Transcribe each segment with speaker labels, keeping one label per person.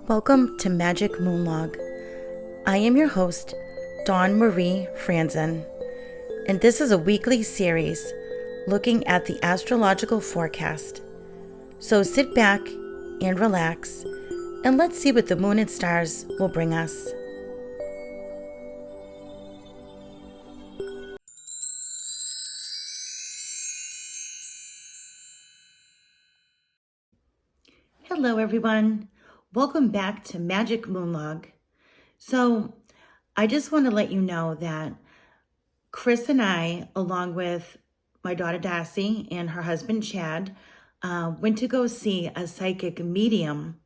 Speaker 1: Welcome to Magic Moonlog. I am your host, Dawn Marie Franzen, and this is a weekly series looking at the astrological forecast. So sit back and relax, and let's see what the moon and stars will bring us. Hello everyone. Welcome back to Magic Moonlog. So I just want to let you know that Chris and I, along with my daughter Darcy and her husband Chad, went to go see a psychic medium.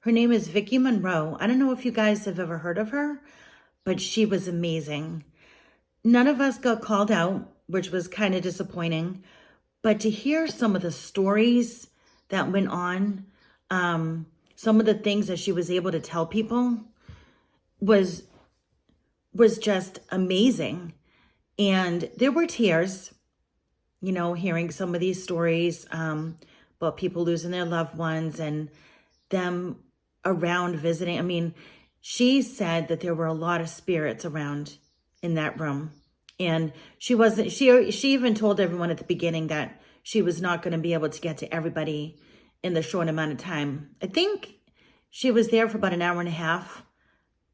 Speaker 1: Her name is Vicki Monroe. I don't know if you guys have ever heard of her, but she was amazing. None of us got called out, which was kind of disappointing, but to hear some of the stories that went on, some of the things that she was able to tell people was just amazing. And there were tears, hearing some of these stories about people losing their loved ones and them around visiting. I mean, she said that there were a lot of spirits around in that room. And she even told everyone at the beginning that she was not going to be able to get to everybody in the short amount of time. I think she was there for about an hour and a half.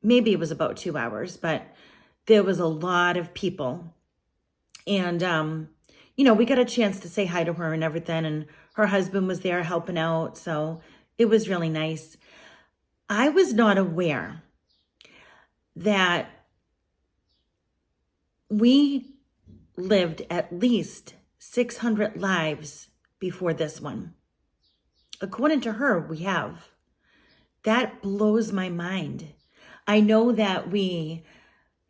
Speaker 1: Maybe it was about 2 hours, but there was a lot of people. And, we got a chance to say hi to her and everything. And her husband was there helping out. So it was really nice. I was not aware that we lived at least 600 lives before this one. According to her, we have. That blows my mind. I know that we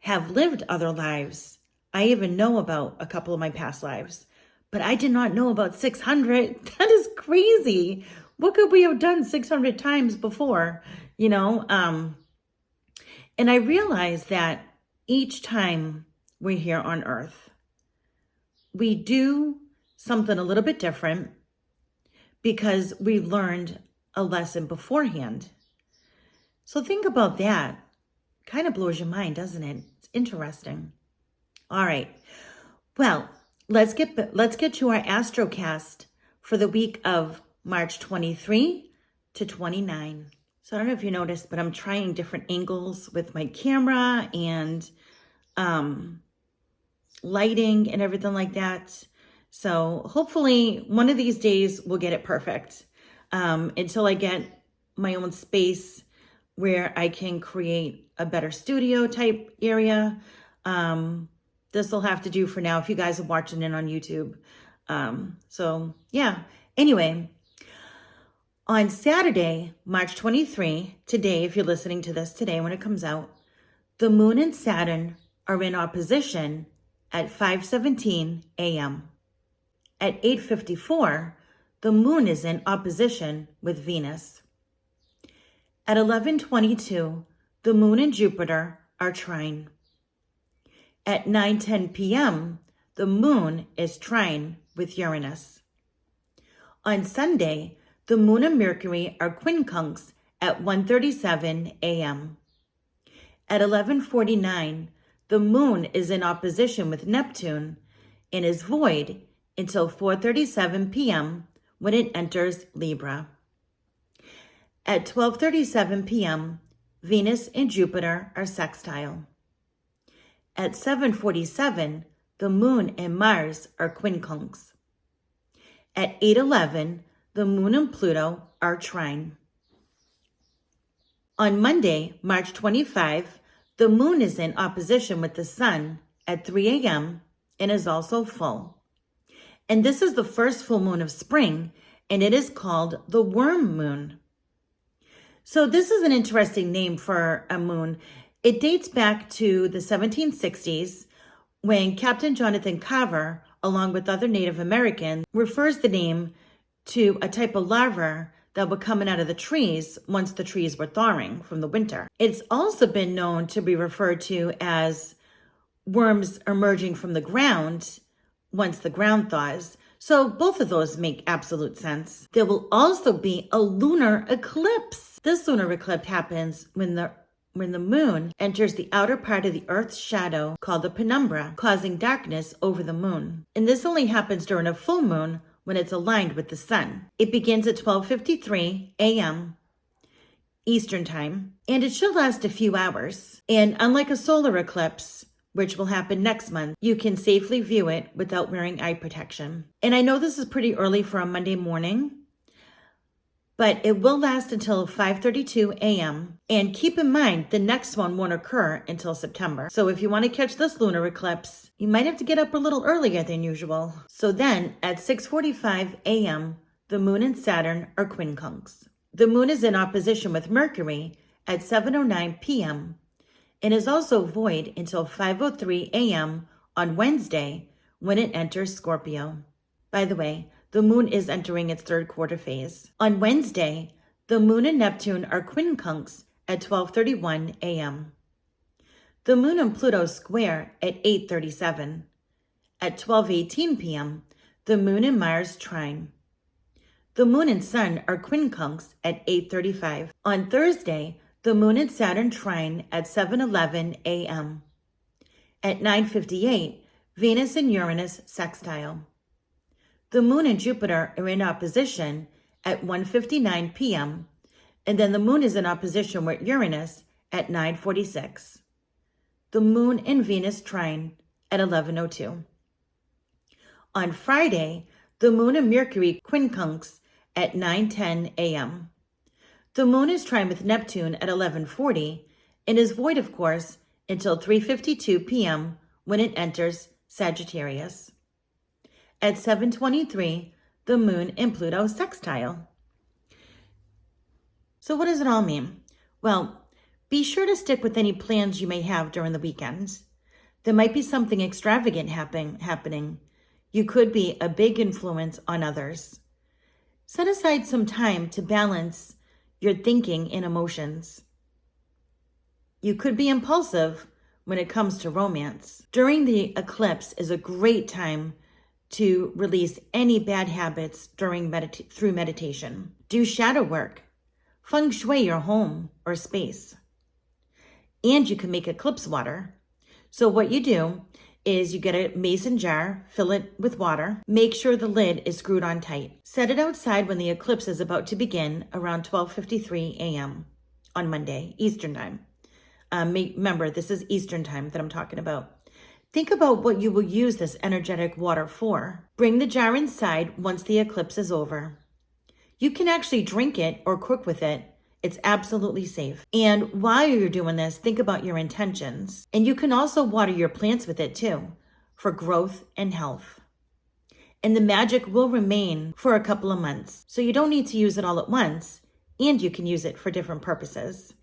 Speaker 1: have lived other lives. I even know about a couple of my past lives, but I did not know about 600. That is crazy. What could we have done 600 times before, And I realize that each time we're here on Earth, we do something a little bit different because we learned a lesson beforehand. So think about that. Kind of blows your mind, doesn't it? It's interesting. All right. Well, let's get to our Astrocast for the week of March 23 to 29. So I don't know if you noticed, but I'm trying different angles with my camera and lighting and everything like that. So hopefully one of these days we'll get it perfect until I get my own space where I can create a better studio type area. This will have to do for now if you guys are watching it on YouTube. So yeah, anyway, on Saturday, March 23, today, if you're listening to this today when it comes out, the moon and Saturn are in opposition at 5:17 a.m. At 8:54, the moon is in opposition with Venus. At 11:22, the moon and Jupiter are trine. At 9:10 p.m., the moon is trine with Uranus. On Sunday, the moon and Mercury are quincunx at 1:37 a.m. At 11:49, the moon is in opposition with Neptune and is void until 4:37 p.m. when it enters Libra. At 12:37 p.m., Venus and Jupiter are sextile. At 7:47, the moon and Mars are quincunx. At 8:11, the moon and Pluto are trine. On Monday, March 25, the moon is in opposition with the sun at 3 a.m. and is also full. And this is the first full moon of spring, and it is called the worm moon. So this is an interesting name for a moon. It dates back to the 1760s when Captain Jonathan Carver, along with other Native Americans, refers the name to a type of larvae that were coming out of the trees once the trees were thawing from the winter. It's also been known to be referred to as worms emerging from the ground once the ground thaws. So both of those make absolute sense. There will also be a lunar eclipse. This lunar eclipse happens when the moon enters the outer part of the Earth's shadow called the penumbra, causing darkness over the moon. And this only happens during a full moon when it's aligned with the sun. It begins at 12:53 a.m. Eastern Time, and it should last a few hours. And unlike a solar eclipse, which will happen next month, you can safely view it without wearing eye protection. And I know this is pretty early for a Monday morning, but it will last until 5:32 a.m. And keep in mind, the next one won't occur until September. So if you want to catch this lunar eclipse, you might have to get up a little earlier than usual. So then at 6:45 a.m., the moon and Saturn are quincunx. The moon is in opposition with Mercury at 7:09 p.m. and is also void until 5:03 a.m. on Wednesday when it enters Scorpio. By the way, the moon is entering its third quarter phase. On Wednesday, the moon and Neptune are quincunx at 12:31 a.m. The moon and Pluto square at 8:37. At 12:18 p.m., the moon and Mars trine. The moon and sun are quincunx at 8:35. On Thursday, the moon and Saturn trine at 7:11 a.m. At 9:58, Venus and Uranus sextile. The moon and Jupiter are in opposition at 1:59 p.m. and then the moon is in opposition with Uranus at 9:46. The moon and Venus trine at 11:02. On Friday, the moon and Mercury quincunx at 9:10 a.m. The moon is trine with Neptune at 11:40 and is void, of course, until 3:52 p.m. when it enters Sagittarius. At 7:23, the moon and Pluto sextile. So what does it all mean? Well, be sure to stick with any plans you may have during the weekend. There might be something extravagant happening. You could be a big influence on others. Set aside some time to balance your thinking and emotions. You could be impulsive when it comes to romance. During the eclipse is a great time to release any bad habits through meditation. Do shadow work. Feng shui your home or space. And you can make eclipse water. So what you do is you get a mason jar, fill it with water, make sure the lid is screwed on tight. Set it outside when the eclipse is about to begin around 12:53 a.m. on Monday, Eastern Time. Remember, this is Eastern Time that I'm talking about. Think about what you will use this energetic water for. Bring the jar inside once the eclipse is over. You can actually drink it or cook with it. It's absolutely safe. And while you're doing this, think about your intentions. And you can also water your plants with it too, for growth and health. And the magic will remain for a couple of months. So you don't need to use it all at once, and you can use it for different purposes.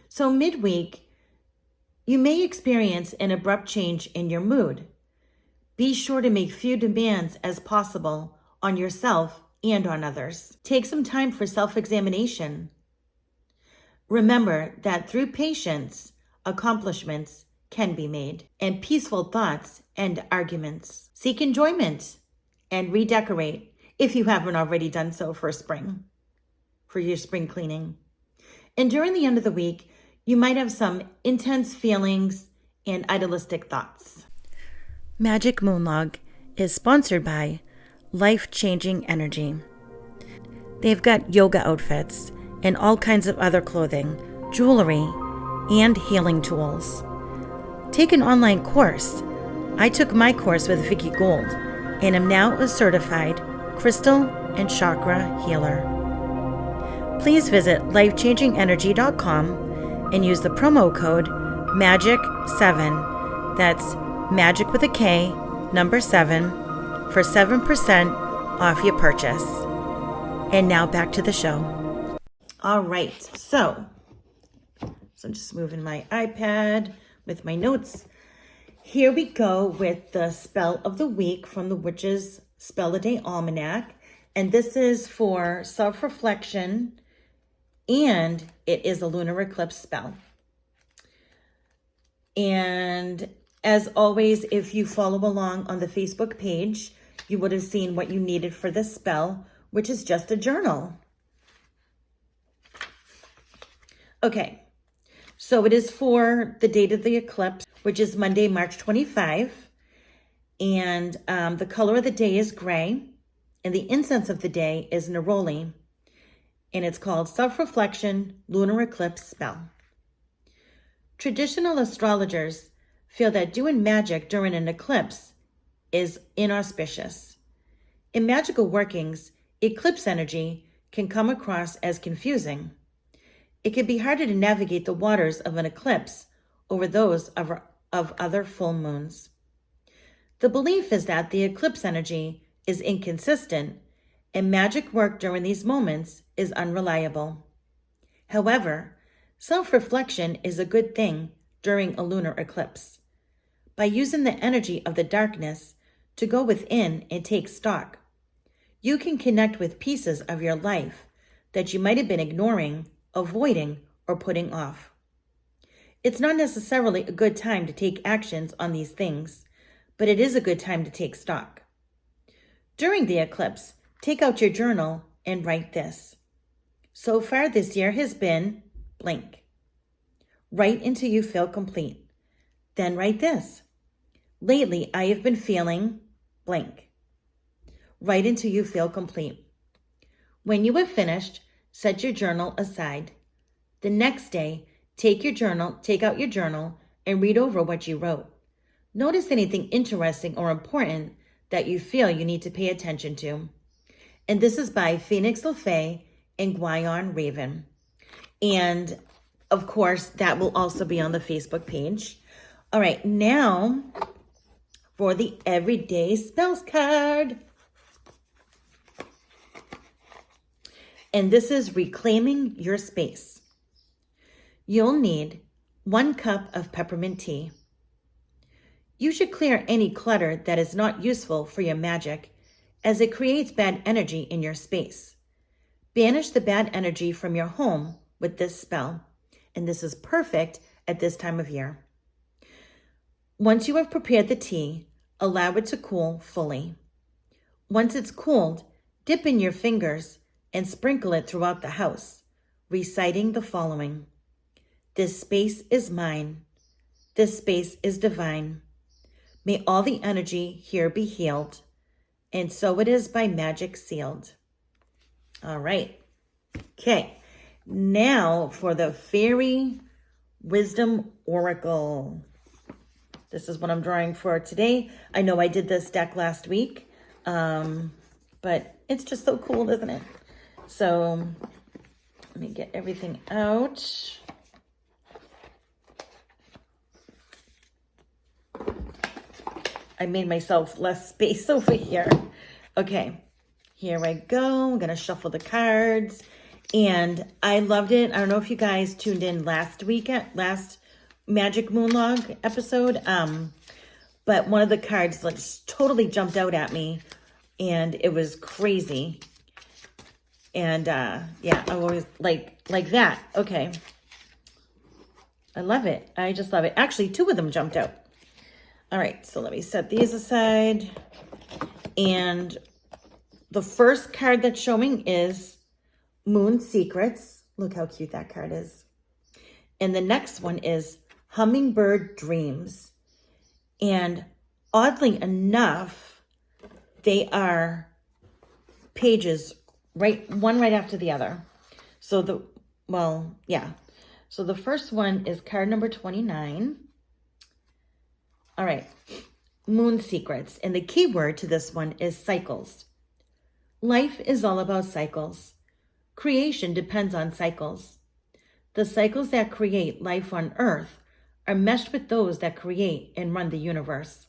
Speaker 1: So midweek, you may experience an abrupt change in your mood. Be sure to make few demands as possible on yourself and on others. Take some time for self-examination. Remember that through patience, accomplishments can be made, and peaceful thoughts end arguments. Seek enjoyment and redecorate if you haven't already done so for your spring cleaning. And during the end of the week, you might have some intense feelings and idealistic thoughts. Magic Moonlog is sponsored by Life-Changing Energy. They've got yoga outfits and all kinds of other clothing, jewelry, and healing tools. Take an online course. I took my course with Vicky Gold and am now a certified crystal and chakra healer. Please visit lifechangingenergy.com and use the promo code MAGIC7, that's magic with a K, number 7, for 7% off your purchase. And now back to the show. All right, so I'm just moving my iPad with my notes. Here we go with the spell of the week from the Witch's Spell a Day Almanac. And this is for self-reflection, and it is a lunar eclipse spell. And as always, if you follow along on the Facebook page, you would have seen what you needed for this spell, which is just a journal. Okay, so it is for the date of the eclipse, which is Monday, March 25. And the color of the day is gray. And the incense of the day is neroli. And it's called Self-Reflection Lunar Eclipse Spell. Traditional astrologers feel that doing magic during an eclipse is inauspicious. In magical workings, eclipse energy can come across as confusing. It can be harder to navigate the waters of an eclipse over those of other full moons. The belief is that the eclipse energy is inconsistent and magic work during these moments is unreliable. However, self-reflection is a good thing during a lunar eclipse. By using the energy of the darkness to go within and take stock, you can connect with pieces of your life that you might have been ignoring, avoiding, or putting off. It's not necessarily a good time to take actions on these things, but it is a good time to take stock. During the eclipse, take out your journal and write this. So far this year has been blank. Write until you feel complete. Then write this. Lately, I have been feeling blank. Write until you feel complete. When you have finished, set your journal aside. The next day, take out your journal and read over what you wrote. Notice anything interesting or important that you feel you need to pay attention to. And this is by Phoenix LaFay and Guyon Raven. And of course, that will also be on the Facebook page. All right, now for the Everyday Spells card. And this is Reclaiming Your Space. You'll need 1 cup of peppermint tea. You should clear any clutter that is not useful for your magic, as it creates bad energy in your space. Banish the bad energy from your home with this spell, and this is perfect at this time of year. Once you have prepared the tea, allow it to cool fully. Once it's cooled, dip in your fingers and sprinkle it throughout the house, reciting the following. This space is mine. This space is divine. May all the energy here be healed. And so it is by magic sealed. All right. Okay. Now for the Fairy Wisdom Oracle. This is what I'm drawing for today. I know I did this deck last week, but it's just so cool, isn't it? So let me get everything out. I made myself less space over here. Okay, here I go. I'm going to shuffle the cards. And I loved it. I don't know if you guys tuned in last Magic Moonlog episode. But one of the cards like totally jumped out at me. And it was crazy. And yeah, I always like that. Okay. I love it. I just love it. Actually, 2 of them jumped out. All right, so let me set these aside. And the first card that's showing is Moon Secrets. Look how cute that card is. And the next one is Hummingbird Dreams. And oddly enough, they are pages one right after the other. So So the first one is card number 29. All right, Moon Secrets. And the key word to this one is cycles. Life is all about cycles. Creation depends on cycles. The cycles that create life on Earth are meshed with those that create and run the universe.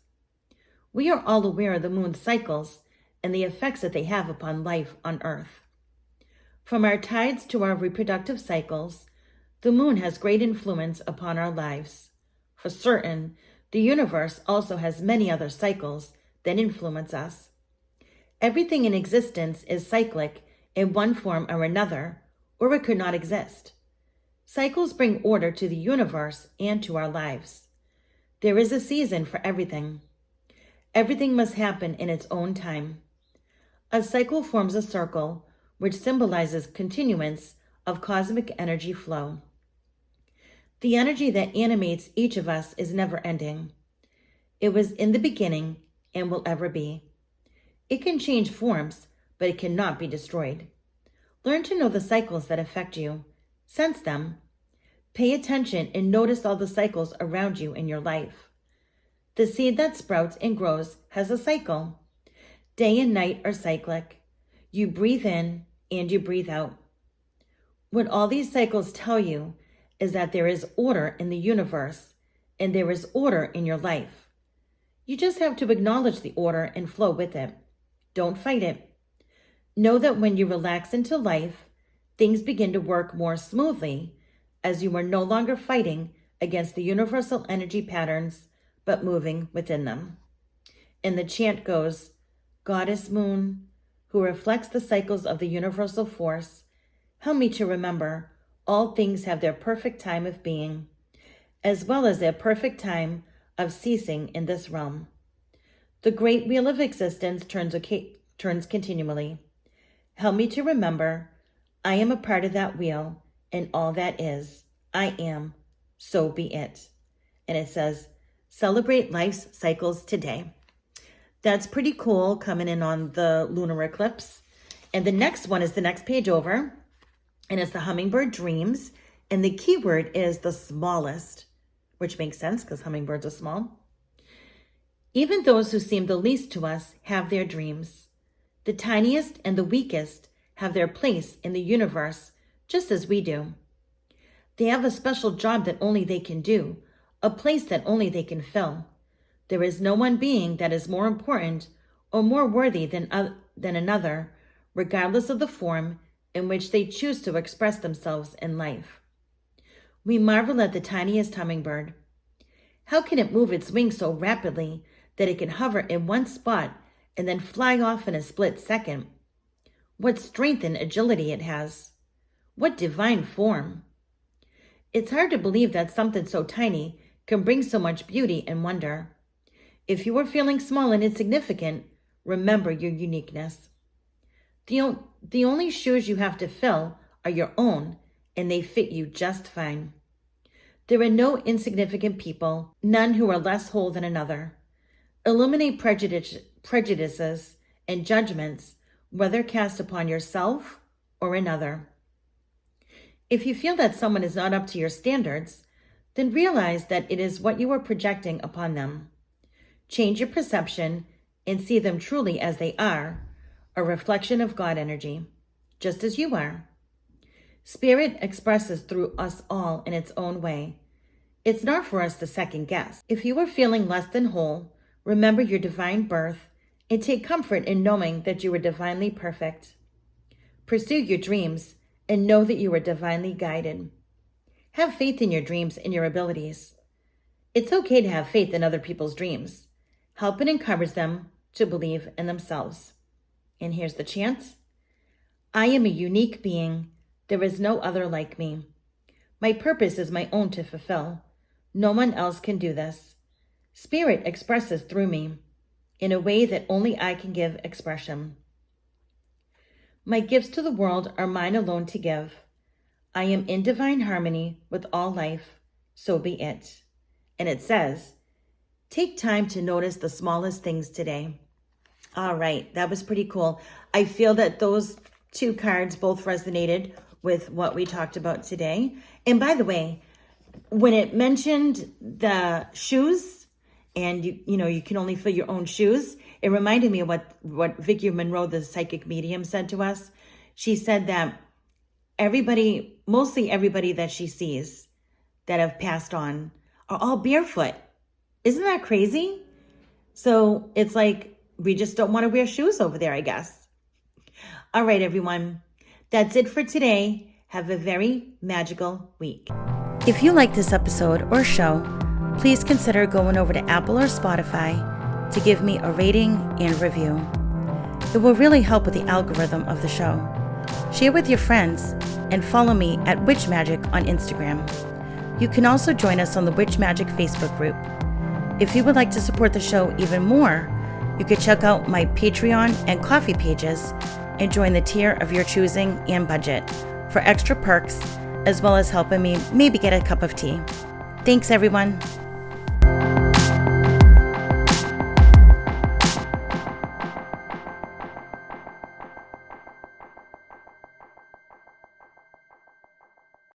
Speaker 1: We are all aware of the moon's cycles and the effects that they have upon life on Earth. From our tides to our reproductive cycles, the moon has great influence upon our lives. For certain, the universe also has many other cycles that influence us. Everything in existence is cyclic in one form or another, or it could not exist. Cycles bring order to the universe and to our lives. There is a season for everything. Everything must happen in its own time. A cycle forms a circle, which symbolizes continuance of cosmic energy flow. The energy that animates each of us is never ending. It was in the beginning and will ever be. It can change forms, but it cannot be destroyed. Learn to know the cycles that affect you. Sense them. Pay attention and notice all the cycles around you in your life. The seed that sprouts and grows has a cycle. Day and night are cyclic. You breathe in and you breathe out. What all these cycles tell you is that there is order in the universe and there is order in your life. You just have to acknowledge the order and flow with it. Don't fight it. Know that when you relax into life, things begin to work more smoothly as you are no longer fighting against the universal energy patterns, but moving within them. And the chant goes, Goddess Moon, who reflects the cycles of the universal force, help me to remember all things have their perfect time of being, as well as their perfect time of ceasing in this realm. The great wheel of existence turns continually. Help me to remember I am a part of that wheel, and all that is, I am, so be it. And it says, celebrate life's cycles today. That's pretty cool, coming in on the lunar eclipse. And the next one is the next page over, and it's the hummingbird dreams. And the keyword is the smallest, which makes sense because hummingbirds are small. Even those who seem the least to us have their dreams. The tiniest and the weakest have their place in the universe, just as we do. They have a special job that only they can do, a place that only they can fill. There is no one being that is more important or more worthy than another, regardless of the form in which they choose to express themselves in life. We marvel at the tiniest hummingbird. How can it move its wings so rapidly that it can hover in one spot and then fly off in a split second? What strength and agility it has. What divine form. It's hard to believe that something so tiny can bring so much beauty and wonder. If you are feeling small and insignificant, remember your uniqueness. The only shoes you have to fill are your own, and they fit you just fine. There are no insignificant people, none who are less whole than another. Eliminate prejudices and judgments, whether cast upon yourself or another. If you feel that someone is not up to your standards, then realize that it is what you are projecting upon them. Change your perception and see them truly as they are, a reflection of God energy, just as you are. Spirit expresses through us all in its own way. It's not for us to second guess. If you are feeling less than whole, remember your divine birth and take comfort in knowing that you are divinely perfect. Pursue your dreams and know that you are divinely guided. Have faith in your dreams and your abilities. It's okay to have faith in other people's dreams. Help and encourage them to believe in themselves. And here's the chant. I am a unique being. There is no other like me. My purpose is my own to fulfill. No one else can do this. Spirit expresses through me in a way that only I can give expression. My gifts to the world are mine alone to give. I am in divine harmony with all life, so be it. And it says, take time to notice the smallest things today. All right, that was pretty cool. I feel that those two cards both resonated with what we talked about today. And by the way, when it mentioned the shoes, and you can only fill your own shoes, it reminded me of what Vicky Monroe, the psychic medium, said to us. She said that mostly everybody that she sees that have passed on are all barefoot. Isn't that crazy? So it's like, we just don't want to wear shoes over there, I guess. All right, everyone. That's it for today. Have a very magical week. If you like this episode or show, please consider going over to Apple or Spotify to give me a rating and review. It will really help with the algorithm of the show. Share with your friends and follow me at Witch Magick on Instagram. You can also join us on the Witch Magick Facebook group. If you would like to support the show even more, You could check out my Patreon and Coffee pages and join the tier of your choosing and budget for extra perks, as well as helping me maybe get a cup of tea. Thanks, everyone.